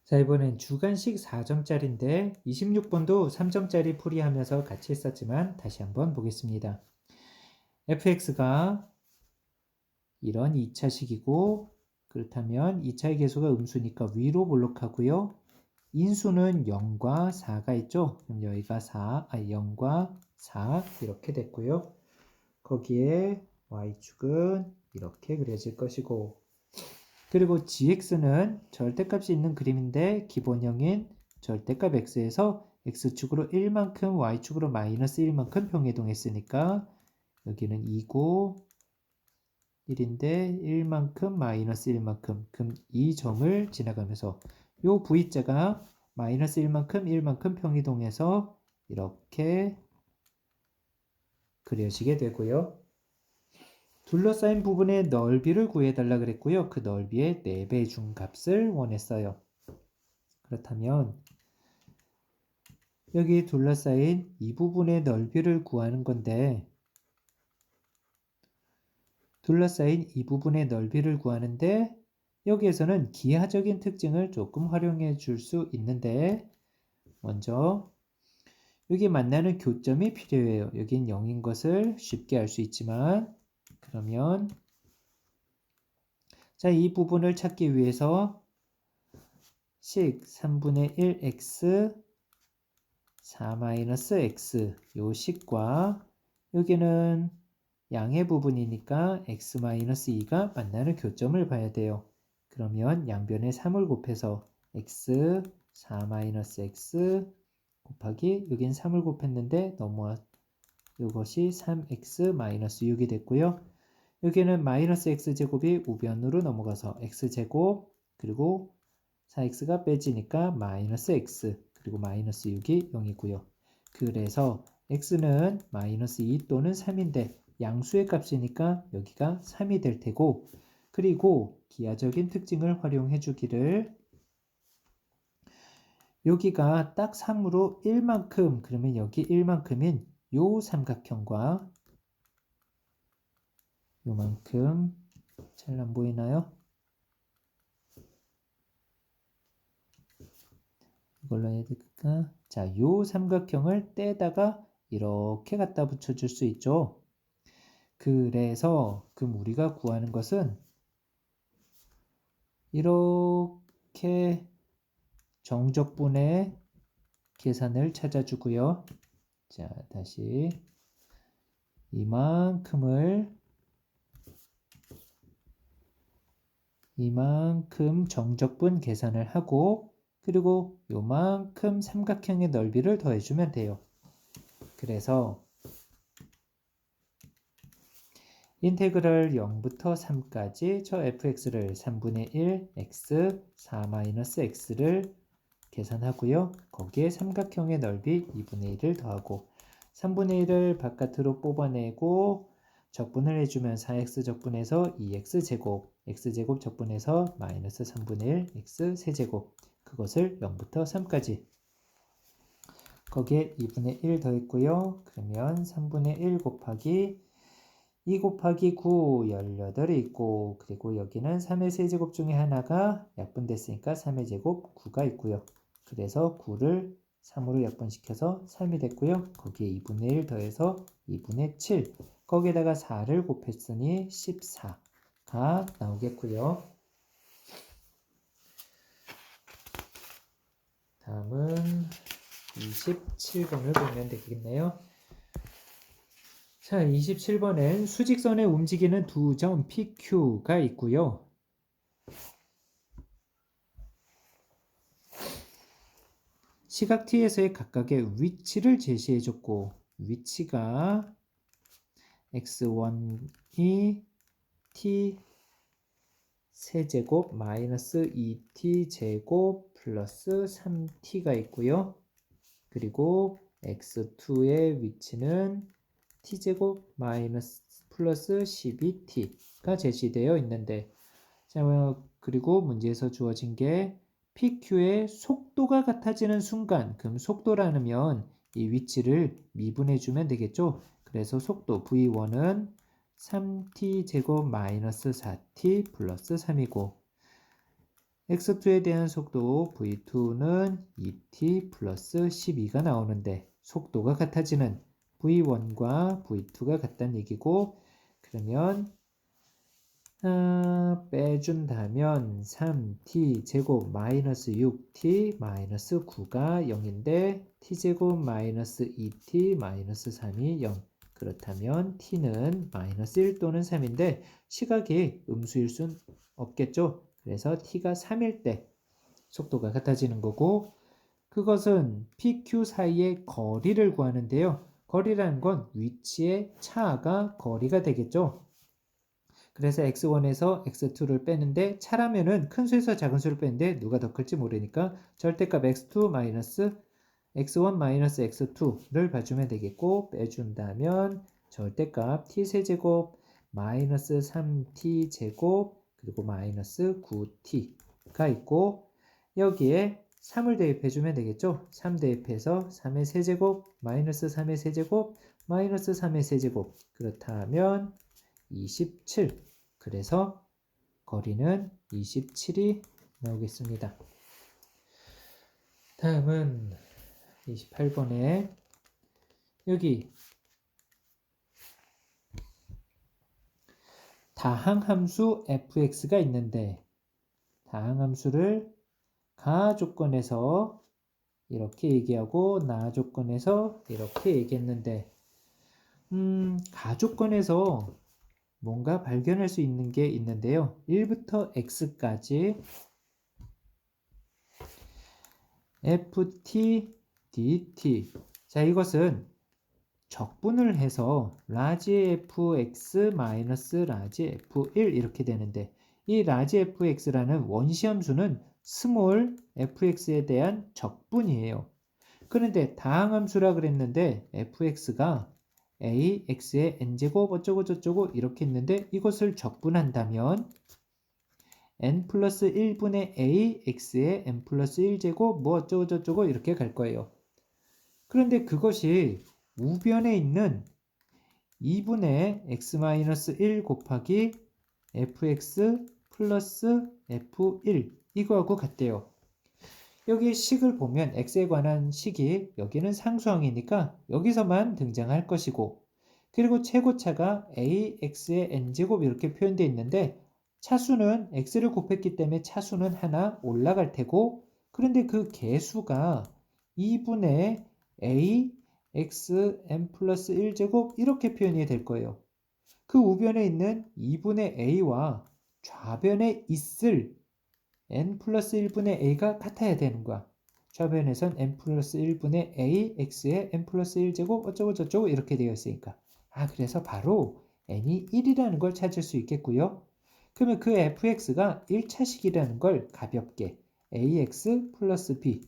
자, 이번엔 주간식 4점짜리인데 26번도 3점짜리 풀이하면서 같이 했었지만 다시 한번 보겠습니다. fx가 이런 2차식이고 그렇다면 2차의 계수가 음수니까 위로 볼록하고요. 인수는 0과 4가 있죠. 그럼 여기가 0과 4 이렇게 됐고요. 거기에 y축은 이렇게 그려질 것이고 그리고 gx는 절대값이 있는 그림인데 기본형인 절대값 x에서 x축으로 1만큼 y축으로 마이너스 1만큼 평이동했으니까 여기는 2고 1인데 1만큼 마이너스 1만큼 그럼 이 점을 지나가면서 요 v자가 마이너스 1만큼 평이동해서 이렇게 그려지게 되고요. 둘러싸인 부분의 넓이를 구해달라 그랬고요. 그 넓이의 4배 준 값을 원했어요. 그렇다면 여기 둘러싸인 이 부분의 넓이를 구하는 건데 둘러싸인 이 부분의 넓이를 구하는데 여기에서는 기하적인 특징을 조금 활용해 줄 수 있는데 먼저 여기 만나는 교점이 필요해요. 여긴 0인 것을 쉽게 알 수 있지만 그러면 자, 이 부분을 찾기 위해서 식 3분의 1x 4-x 요 식과 여기는 양의 부분이니까 x-2가 만나는 교점을 봐야 돼요. 그러면 양변에 3을 곱해서 x 4-x 곱하기 여긴 3을 곱했는데 넘어와 이것이 3x-6이 됐고요. 여기는 마이너스 x제곱이 우변으로 넘어가서 x제곱 그리고 4x가 빼지니까 마이너스 x 그리고 마이너스 6이 0이고요. 그래서 x는 마이너스 2 또는 3인데 양수의 값이니까 여기가 3이 될 테고 그리고 기하적인 특징을 활용해 주기를 여기가 딱 3으로 1만큼 그러면 여기 1만큼인 요 삼각형과 요만큼 잘 안 보이나요? 이걸로 해야 될까? 자, 요 삼각형을 떼다가 이렇게 갖다 붙여줄 수 있죠. 그래서 그럼 우리가 구하는 것은 이렇게 정적분의 계산을 찾아주고요. 자, 다시 이만큼 정적분 계산을 하고 그리고 요만큼 삼각형의 넓이를 더해주면 돼요. 그래서 인테그럴 0부터 3까지 저 fx를 3분의 1 x 4-x를 계산하고요. 거기에 삼각형의 넓이 2분의 1을 더하고 3분의 1을 바깥으로 뽑아내고 적분을 해주면 4x 적분해서 2x제곱 x제곱 적분해서 마이너스 3분의 1 x 세제곱 그것을 0부터 3까지 거기에 2분의 1 더했고요. 그러면 3분의 1 곱하기 2 곱하기 9, 18이 있고 그리고 여기는 3의 세제곱 중에 하나가 약분됐으니까 3의 제곱 9가 있고요. 그래서 9를 3으로 약분시켜서 3이 됐고요. 거기에 2분의 1 더해서 2분의 7 거기에다가 4를 곱했으니 14가 나오겠고요. 다음은 27번을 보면 되겠네요. 자, 27번엔 수직선에 움직이는 두 점 PQ가 있고요. 시각 T에서의 각각의 위치를 제시해줬고 위치가 x1이 t 세제곱 마이너스 2t 제곱 플러스 3t가 있고요. 그리고 x2의 위치는 t제곱 마이너스 플러스 12t가 제시되어 있는데 자, 그리고 문제에서 주어진 게 PQ의 속도가 같아지는 순간 그럼 속도라면 이 위치를 미분해 주면 되겠죠. 그래서 속도 V1은 3t 제곱 마이너스 4t 플러스 3이고 x2에 대한 속도 v2는 2t 플러스 12가 나오는데 속도가 같아지는 v1과 v2가 같다는 얘기고 그러면 빼준다면 3t 제곱 마이너스 6t 마이너스 9가 0인데 t제곱 마이너스 2t 마이너스 3이 0 그렇다면 t는 마이너스 1 또는 3인데 시각이 음수일 순 없겠죠. 그래서 t가 3일 때 속도가 같아지는 거고 그것은 PQ 사이의 거리를 구하는데요. 거리라는 건 위치의 차가 거리가 되겠죠. 그래서 x1에서 x2를 빼는데 차라면은 큰 수에서 작은 수를 빼는데 누가 더 클지 모르니까 절대값 x2 마이너스 x1 마이너스 x2를 봐주면 되겠고 빼준다면 절대값 t세제곱 마이너스 3t 제곱 그리고 마이너스 9t가 있고 여기에 3을 대입해주면 되겠죠. 3 대입해서 3의 세제곱 마이너스 3의 세제곱 마이너스 3의 세제곱 그렇다면 27 그래서 거리는 27이 나오겠습니다. 다음은 28번에 여기 다항함수 fx가 있는데 다항함수를 가 조건에서 이렇게 얘기하고 나 조건에서 이렇게 얘기했는데 가 조건에서 뭔가 발견할 수 있는 게 있는데요. 1부터 x까지 ft dt 자 이것은 적분을 해서 라지 fx 마이너스 라지 f1 이렇게 되는데 이 라지 fx라는 원시함수는 스몰 fx에 대한 적분이에요. 그런데 다항함수라 그랬는데 fx가 ax의 n제곱 어쩌고 저쩌고 이렇게 있는데 이것을 적분한다면 n 플러스 1분의 ax의 n 플러스 1제곱 뭐 어쩌고 저쩌고 이렇게 갈 거예요. 그런데 그것이 우변에 있는 2분의 x-1 곱하기 fx 플러스 f1 이거하고 같대요. 여기 식을 보면 x에 관한 식이 여기는 상수항이니까 여기서만 등장할 것이고 그리고 최고차가 ax의 n제곱 이렇게 표현되어 있는데 차수는 x를 곱했기 때문에 차수는 하나 올라갈 테고 그런데 그 개수가 2분의 a x n 플러스 1제곱 이렇게 표현이 될 거예요. 그 우변에 있는 2분의 a와 좌변에 있을 n 플러스 1분의 a가 같아야 되는 거야. 좌변에선 n 플러스 1분의 a x의 n 플러스 1제곱 어쩌고 저쩌고 이렇게 되어 있으니까 그래서 바로 n이 1이라는 걸 찾을 수 있겠고요. 그러면 그 fx가 1차식이라는 걸 가볍게 ax 플러스 b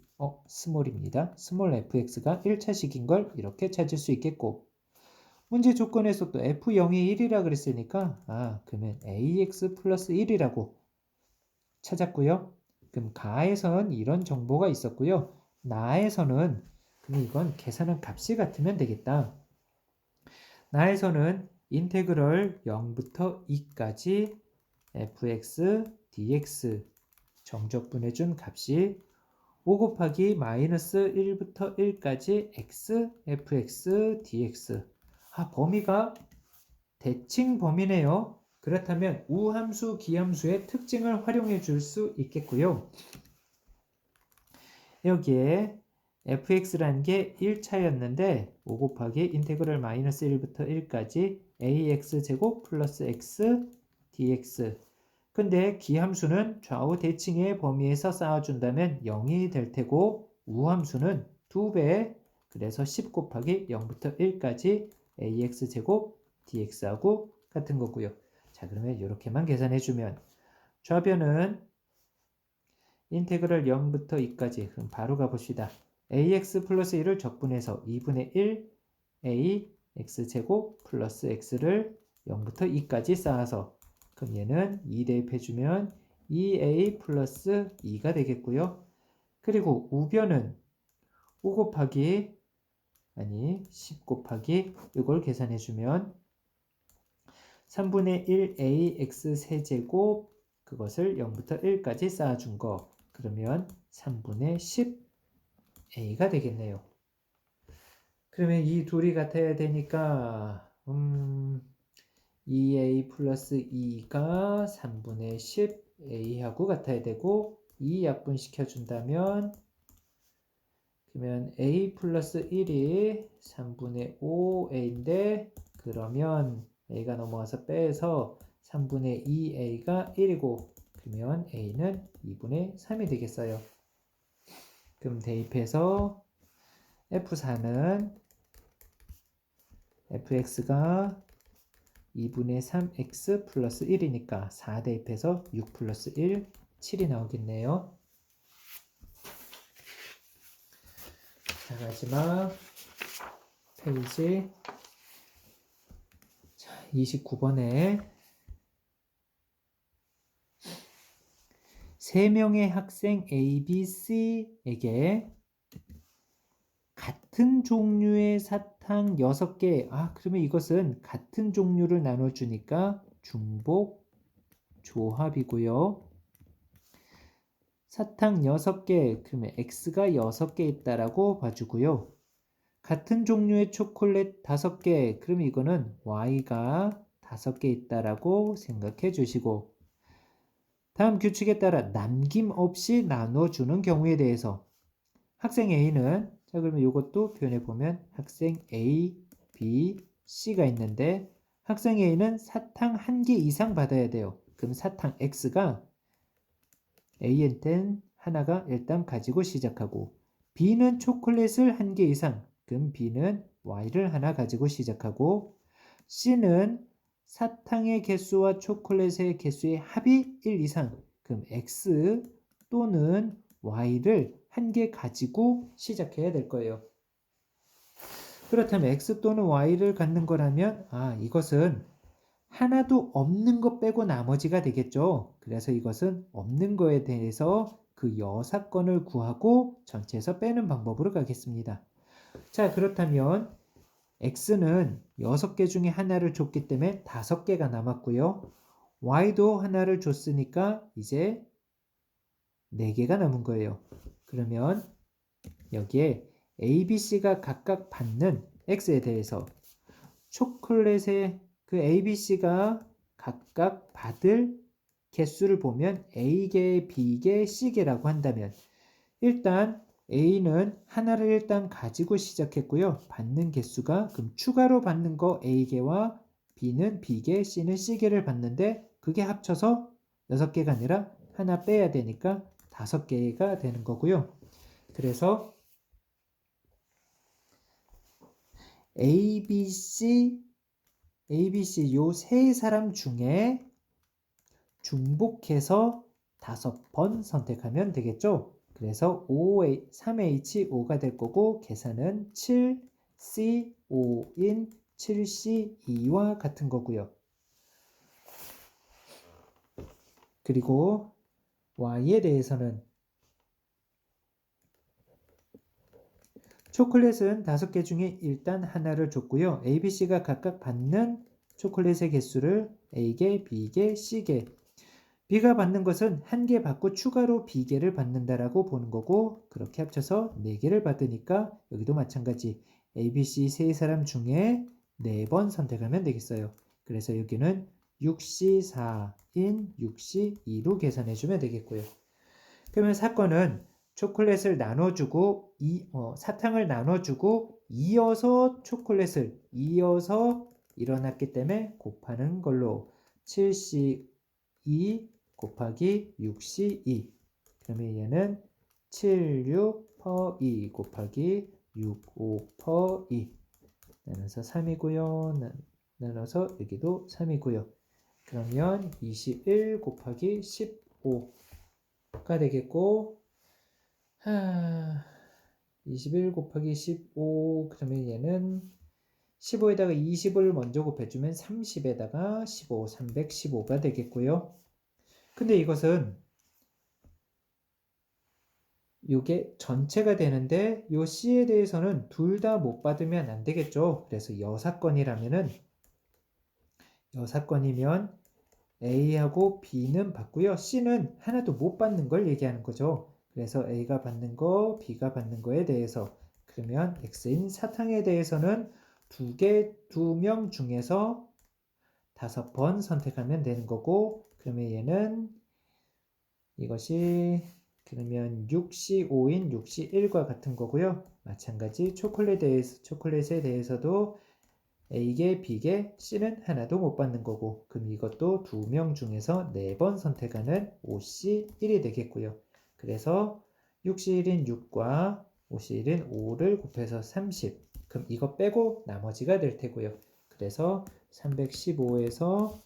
스몰입니다. 스몰 fx가 1차식인 걸 이렇게 찾을 수 있겠고 문제 조건에서 또 f0이 1이라 그랬으니까 그러면 ax 플러스 1이라고 찾았고요. 그럼 가에서는 이런 정보가 있었고요. 나에서는 그럼 이건 계산한 값이 같으면 되겠다. 나에서는 인테그럴 0부터 2까지 fx dx 정적분해준 값이 5 곱하기 마이너스 1부터 1까지 x fx dx 범위가 대칭 범위네요. 그렇다면 우함수, 기함수의 특징을 활용해 줄 수 있겠고요. 여기에 fx라는 게 1차였는데 5 곱하기 인테그럴 마이너스 1부터 1까지 ax제곱 플러스 x dx 근데 기함수는 좌우 대칭의 범위에서 쌓아준다면 0이 될 테고 우함수는 2배 그래서 10 곱하기 0부터 1까지 ax제곱 dx하고 같은 거고요. 자 그러면 이렇게만 계산해주면 좌변은 인테그럴 0부터 2까지 그럼 바로 가봅시다. ax 플러스 1을 적분해서 2분의 1 a x제곱 플러스 x를 0부터 2까지 쌓아서 그럼 얘는 2 대입해주면 2a 플러스 2가 되겠고요. 그리고 우변은 5 곱하기 10 곱하기 이걸 계산해주면 3분의 1 ax 세제곱 그것을 0부터 1까지 쌓아준 거. 그러면 3분의 10a가 되겠네요. 그러면 이 둘이 같아야 되니까 2a 플러스 2가 3분의 10a하고 같아야 되고 2 약분시켜준다면 그러면 a 플러스 1이 3분의 5a인데 그러면 a가 넘어가서 빼서 3분의 2a가 1이고 그러면 a는 2분의 3이 되겠어요. 그럼 대입해서 F4는 fx가 2분의 3x 플러스 1이니까 4 대입해서 6 플러스 1, 7이 나오겠네요. 자, 마지막 페이지 29번에 3명의 학생 A, B, C에게 같은 종류의 사탕 6개. 그러면 이것은 같은 종류를 나눠주니까 중복 조합이고요. 사탕 6개, 그러면 X가 6개 있다라고 봐주고요. 같은 종류의 초콜릿 5개, 그러면 이거는 Y가 5개 있다라고 생각해 주시고 다음 규칙에 따라 남김없이 나눠주는 경우에 대해서 학생 A는 자 그러면 이것도 표현해 보면 학생 A, B, C가 있는데 학생 A는 사탕 1개 이상 받아야 돼요. 그럼 사탕 X가 A한테는 하나가 일단 가지고 시작하고 B는 초콜릿을 1개 이상 그럼 B는 Y를 하나 가지고 시작하고 C는 사탕의 개수와 초콜릿의 개수의 합이 1 이상 그럼 X 또는 Y를 1개 가지고 시작해야 될 거예요. 그렇다면 X 또는 Y를 갖는 거라면 이것은 하나도 없는 것 빼고 나머지가 되겠죠. 그래서 이것은 없는 거에 대해서 그 여사건을 구하고 전체에서 빼는 방법으로 가겠습니다. 자, 그렇다면 X는 6개 중에 하나를 줬기 때문에 5개가 남았고요. Y도 하나를 줬으니까 이제 4개가 남은 거예요. 그러면 여기에 A, B, C가 각각 받는 X에 대해서 초콜릿의 그 A, B, C가 각각 받을 개수를 보면 A개, B개, C개라고 한다면 일단 A는 하나를 일단 가지고 시작했고요. 받는 개수가 그럼 추가로 받는 거 A개와 B는 B개, C는 C개를 받는데 그게 합쳐서 6개가 아니라 하나 빼야 되니까 5개가 되는 거고요. 그래서 A, B, C 요 세 사람 중에 중복해서 5번 선택하면 되겠죠. 그래서 3H5가 될 거고 계산은 7C5인 7C2와 같은 거고요. 그리고 Y에 대해서는 초콜릿은 5개 중에 일단 하나를 줬고요. A, B, C가 각각 받는 초콜릿의 개수를 A개, B개, C개. B가 받는 것은 1개 받고 추가로 B개를 받는다라고 보는 거고 그렇게 합쳐서 4개를 받으니까 여기도 마찬가지 A, B, C 세 사람 중에 4번 선택하면 되겠어요. 그래서 여기는 6C4인 6C2로 계산해주면 되겠고요. 그러면 사건은 초콜릿을 나눠주고 사탕을 나눠주고 이어서 초콜릿을 이어서 일어났기 때문에 곱하는 걸로 7C2 곱하기 6C2 그러면 얘는 76 퍼 2 곱하기 65 퍼 2 나눠서 3이고요. 나눠서 여기도 3이고요. 그러면 21 곱하기 15가 되겠고 21 곱하기 15 그러면 얘는 15에다가 20을 먼저 곱해주면 30에다가 15, 315가 되겠고요. 근데 이것은 이게 전체가 되는데 요 C에 대해서는 둘 다 못 받으면 안 되겠죠. 그래서 여사건이라면은 여사건이면 A하고 B는 받고요. C는 하나도 못 받는 걸 얘기하는 거죠. 그래서 A가 받는 거, B가 받는 거에 대해서 그러면 X인 사탕에 대해서는 두 명 중에서 5번 선택하면 되는 거고 그러면 얘는 이것이 그러면 6C5인 6C1과 같은 거고요. 마찬가지 초콜릿에 대해서도 A계, B계, C는 하나도 못 받는 거고 그럼 이것도 2명 중에서 4번 선택하는 5C1이 되겠고요. 그래서 6C1인 6과 5C1인 5를 곱해서 30 그럼 이거 빼고 나머지가 될 테고요. 그래서 315에서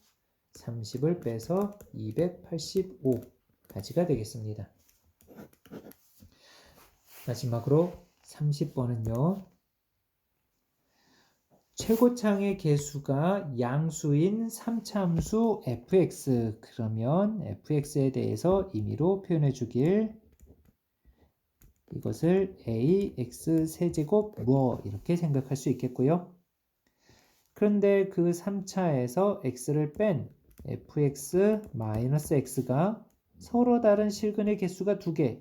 30을 빼서 285가지가 되겠습니다. 마지막으로 30번은요. 최고창의 개수가 양수인 3차 함수 fx 그러면 fx에 대해서 임의로 표현해 주길 이것을 ax 세제곱 무어 이렇게 생각할 수 있겠고요. 그런데 그 3차에서 x를 뺀 fx-x가 서로 다른 실근의 개수가 2개는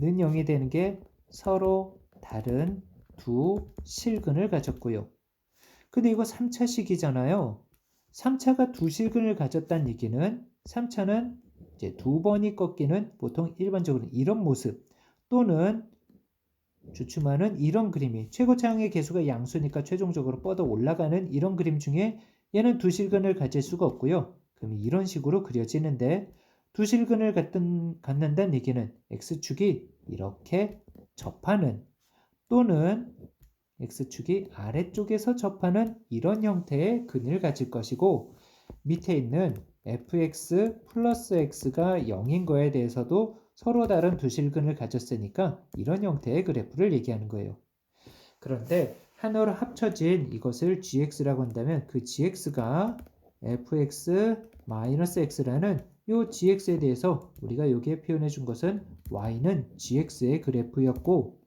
0이 되는 게 서로 다른 두 실근을 가졌고요. 근데 이거 3차식이잖아요. 3차가 두 실근을 가졌다는 얘기는 3차는 이제 2번이 꺾이는 보통 일반적으로 이런 모습 또는 주춤하는 이런 그림이 최고차항의 개수가 양수니까 최종적으로 뻗어 올라가는 이런 그림 중에 얘는 두 실근을 가질 수가 없고요. 그럼 이런 식으로 그려지는데 두 실근을 갖는다는 얘기는 x축이 이렇게 접하는 또는 x축이 아래쪽에서 접하는 이런 형태의 근을 가질 것이고 밑에 있는 fx 플러스 x가 0인 거에 대해서도 서로 다른 두 실근을 가졌으니까 이런 형태의 그래프를 얘기하는 거예요. 그런데 하나로 합쳐진 이것을 gx라고 한다면 그 gx가 fx-x라는 이 gx에 대해서 우리가 여기에 표현해 준 것은 y는 gx의 그래프였고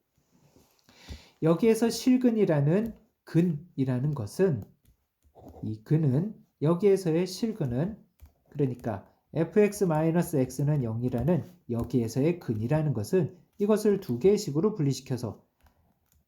여기에서 실근이라는 근이라는 것은 이 근은 여기에서의 실근은 그러니까 fx-x는 0이라는 여기에서의 근이라는 것은 이것을 두 개의 식으로 분리시켜서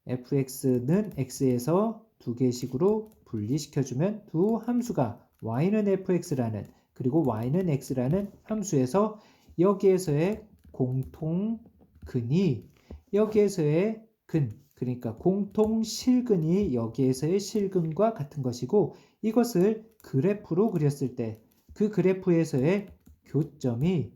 fx는 x에서 두 개의 식으로 분리시켜주면 두 함수가 y는 fx라는 그리고 y는 x라는 함수에서 여기에서의 공통근이 여기에서의 근 그러니까 공통실근이 여기에서의 실근과 같은 것이고 이것을 그래프로 그렸을 때 그 그래프에서의 교점이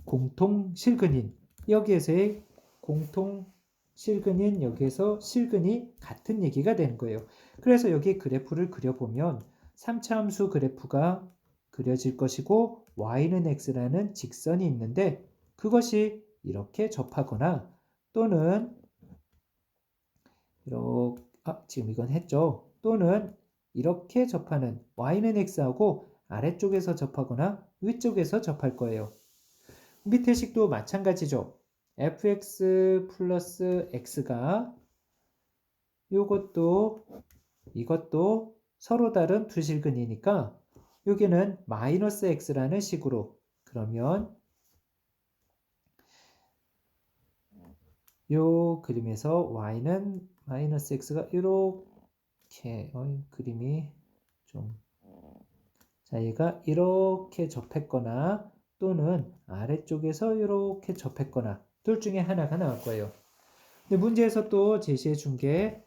공통실근인 여기에서의 공통실근인 여기에서 실근이 같은 얘기가 되는 거예요. 그래서 여기 그래프를 그려보면 3차 함수 그래프가 그려질 것이고 y는 x라는 직선이 있는데 그것이 이렇게 접하거나 또는 지금 이건 했죠. 또는 이렇게 접하는 y는 x하고 아래쪽에서 접하거나 위쪽에서 접할 거예요. 밑에 식도 마찬가지죠. fx 플러스 x가 이것도 서로 다른 두 실근이니까 여기는 마이너스 x라는 식으로 그러면 요 그림에서 y는 마이너스 x가 이렇게 그림이 좀 자, 얘가 이렇게 접했거나 또는 아래쪽에서 이렇게 접했거나 둘 중에 하나가 나올 거예요. 근데 문제에서 또 제시해 준 게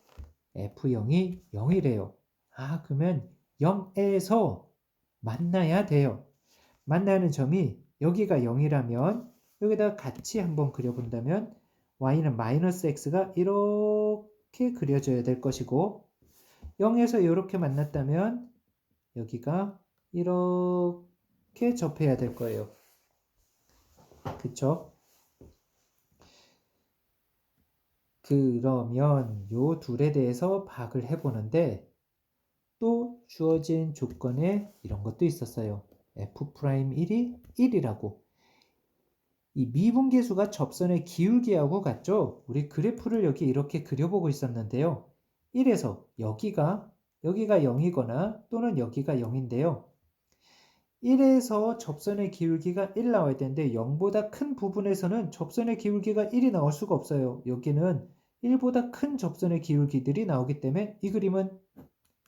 F0이 0이래요. 아, 그러면 0에서 만나야 돼요. 만나는 점이 여기가 0이라면 여기다 같이 한번 그려본다면 y는 마이너스 x가 이렇게 그려져야 될 것이고 0에서 이렇게 만났다면 여기가 이렇게 접해야 될 거예요. 그쵸? 그러면 요 둘에 대해서 파악을 해보는데 또 주어진 조건에 이런 것도 있었어요. F'1이 1이라고. 이 미분계수가 접선의 기울기하고 같죠? 우리 그래프를 여기 이렇게 그려보고 있었는데요. 1에서 여기가 0이거나 또는 여기가 0인데요. 1에서 접선의 기울기가 1 나와야 되는데 0보다 큰 부분에서는 접선의 기울기가 1이 나올 수가 없어요. 여기는 1보다 큰 접선의 기울기들이 나오기 때문에 이 그림은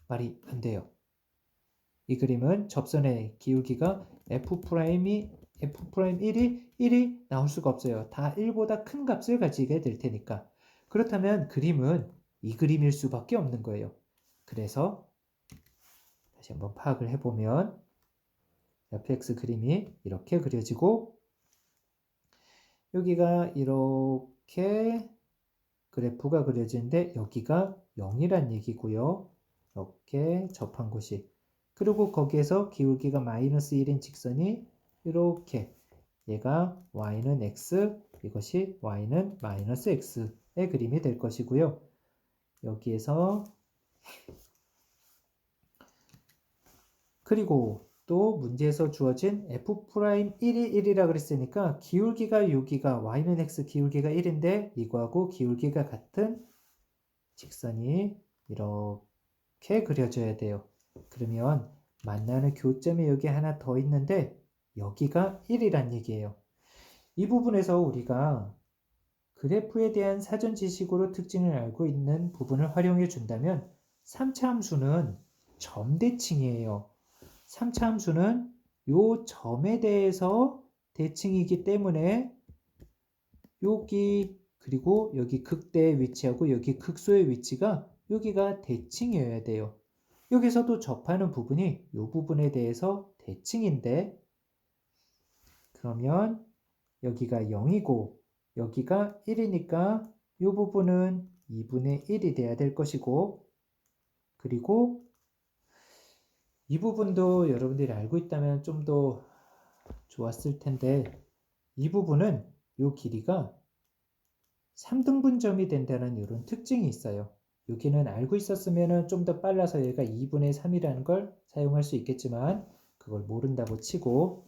말이 안 돼요. 이 그림은 접선의 기울기가 F'이 F'1이 1이 나올 수가 없어요. 다 1보다 큰 값을 가지게 될 테니까. 그렇다면 그림은 이 그림일 수밖에 없는 거예요. 그래서 다시 한번 파악을 해보면 fx 그림이 이렇게 그려지고 여기가 이렇게 그래프가 그려지는데 여기가 0이란 얘기고요. 이렇게 접한 곳이. 그리고 거기에서 기울기가 마이너스 1인 직선이 이렇게 얘가 y는 x, 이것이 y는 마이너스 x의 그림이 될 것이고요. 여기에서 그리고 또 문제에서 주어진 F'1이 1이라 그랬으니까 기울기가 여기가 y는 x 기울기가 1인데 이거하고 기울기가 같은 직선이 이렇게 그려져야 돼요. 그러면 만나는 교점이 여기 하나 더 있는데 여기가 1이란 얘기예요. 이 부분에서 우리가 그래프에 대한 사전 지식으로 특징을 알고 있는 부분을 활용해 준다면 3차 함수는 점대칭이에요. 3차 함수는 요 점에 대해서 대칭이기 때문에 여기 그리고 여기 극대의 위치하고 여기 극소의 위치가 여기가 대칭이어야 돼요. 여기서도 접하는 부분이 이 부분에 대해서 대칭인데 그러면 여기가 0이고 여기가 1이니까 이 부분은 2분의 1이 돼야 될 것이고 그리고 이 부분도 여러분들이 알고 있다면 좀 더 좋았을 텐데 이 부분은 이 길이가 3등분점이 된다는 이런 특징이 있어요. 여기는 알고 있었으면 좀 더 빨라서 얘가 2분의 3이라는 걸 사용할 수 있겠지만 그걸 모른다고 치고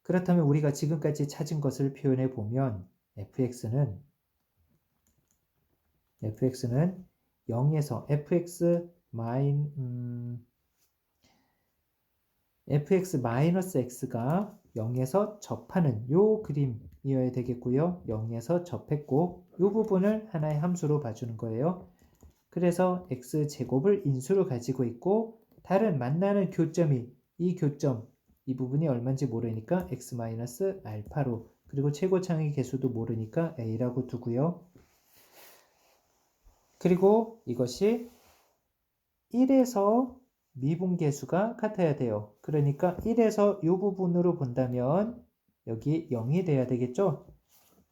그렇다면 우리가 지금까지 찾은 것을 표현해 보면 fx는 0에서 fx-x가 0에서 접하는 요 그림이어야 되겠고요. 0에서 접했고 요 부분을 하나의 함수로 봐주는 거예요. 그래서 x제곱을 인수로 가지고 있고 다른 만나는 교점이 이 교점 이 부분이 얼마인지 모르니까 x-알파로 그리고 최고창의 개수도 모르니까 a라고 두고요. 그리고 이것이 1에서 미분계수가 같아야 돼요. 그러니까 1에서 이 부분으로 본다면 여기 0이 돼야 되겠죠?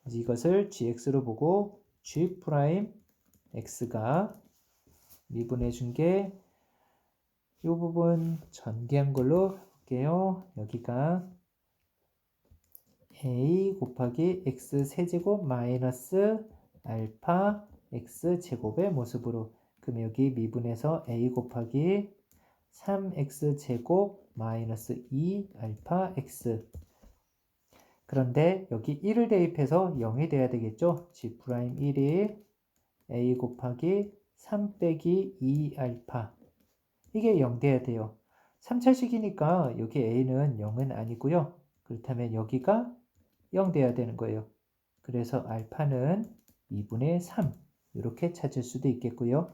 이것을 gx로 보고 g'x가 미분해 준 게 이 부분 전개한 걸로 볼게요. 여기가 a 곱하기 x 세제곱 마이너스 알파 x 제곱의 모습으로 그럼 여기 미분해서 a 곱하기 3x제곱 마이너스 2알파 x 그런데 여기 1을 대입해서 0이 돼야 되겠죠? g'1이 a 곱하기 3 빼기 2알파 이게 0 돼야 돼요. 3차식이니까 여기 a는 0은 아니고요. 그렇다면 여기가 0 돼야 되는 거예요. 그래서 알파는 2분의 3 이렇게 찾을 수도 있겠고요.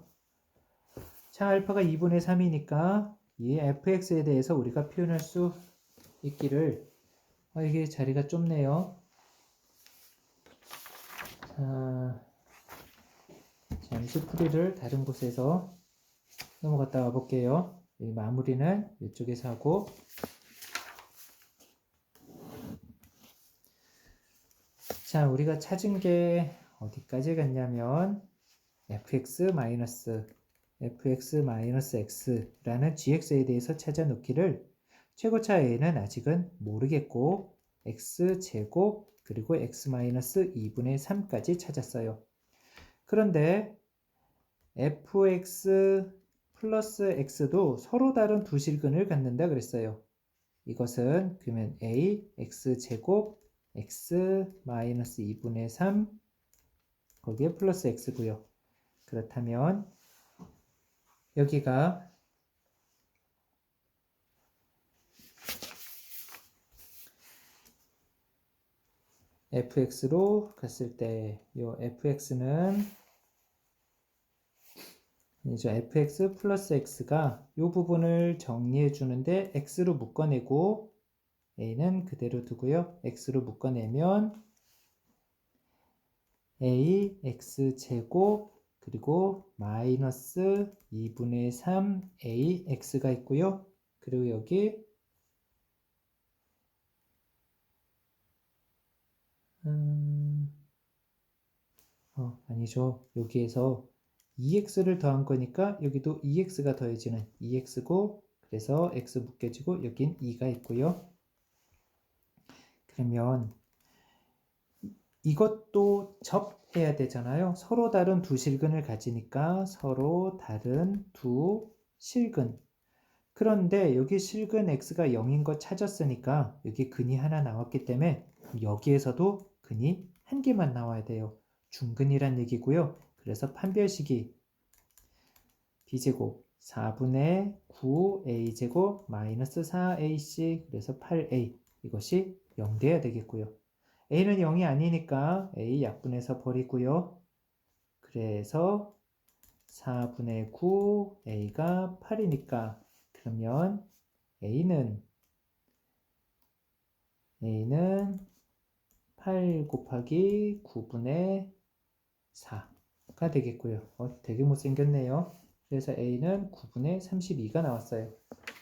자, 알파가 2분의 3이니까 이 fx에 대해서 우리가 표현할 수 있기를 이게 자리가 좁네요. 자, 잠시 풀이를 다른 곳에서 넘어갔다 와 볼게요. 이 마무리는 이쪽에서 하고 자, 우리가 찾은 게 어디까지 갔냐면 fx-x라는 gx에 대해서 찾아놓기를 최고차 a는 아직은 모르겠고 x제곱 그리고 x-2분의 3까지 찾았어요. 그런데 fx 플러스 x도 서로 다른 두 실근을 갖는다 그랬어요. 이것은 그러면 a x제곱 x-2분의 3 거기에 플러스 x고요. 그렇다면 여기가 fx로 갔을 때 요 fx는 이제 fx 플러스 x가 이 부분을 정리해 주는데 x로 묶어내고 a는 그대로 두고요. x로 묶어내면 a x제곱 그리고 마이너스 2분의 3 a x가 있고요. 그리고 여기 아니죠. 여기에서 2x를 더한 거니까 여기도 2x가 더해지는 2x고 그래서 x 묶여지고 여긴 2가 있고요. 그러면 이것도 접해야 되잖아요. 서로 다른 두 실근을 가지니까 서로 다른 두 실근. 그런데 여기 실근 x가 0인 거 찾았으니까 여기 근이 하나 나왔기 때문에 여기에서도 근이 한 개만 나와야 돼요. 중근이란 얘기고요. 그래서 판별식이 b제곱 4분의 9a제곱 마이너스 4ac 그래서 8a 이것이 0 돼야 되겠고요. a는 0이 아니니까 a 약분해서 버리고요. 그래서 4분의 9 a가 8이니까 그러면 a는 8 곱하기 9분의 4가 되겠고요. 되게 못생겼네요. 그래서 a는 9분의 32가 나왔어요.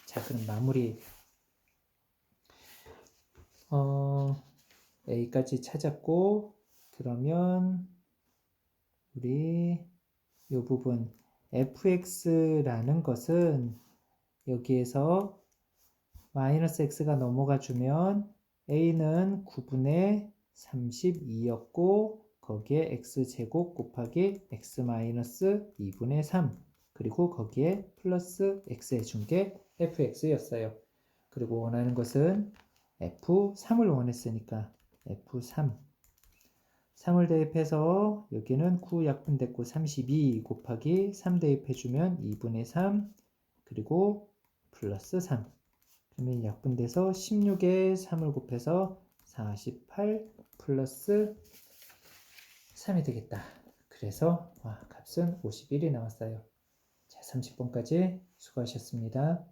자, 그럼 마무리. a까지 찾았고 그러면 우리 이 부분 fx라는 것은 여기에서 마이너스 x가 넘어가 주면 a는 9분의 32였고 거기에 x제곱 곱하기 x 마이너스 2분의 3 그리고 거기에 플러스 x 해준 게 fx였어요. 그리고 원하는 것은 f3을 원했으니까 f3 3을 대입해서 여기는 9 약분됐고 32 곱하기 3 대입해주면 2분의 3 그리고 플러스 3 그러면 약분돼서 16에 3을 곱해서 48 플러스 3이 되겠다. 그래서 값은 51이 나왔어요. 자, 30번까지 수고하셨습니다.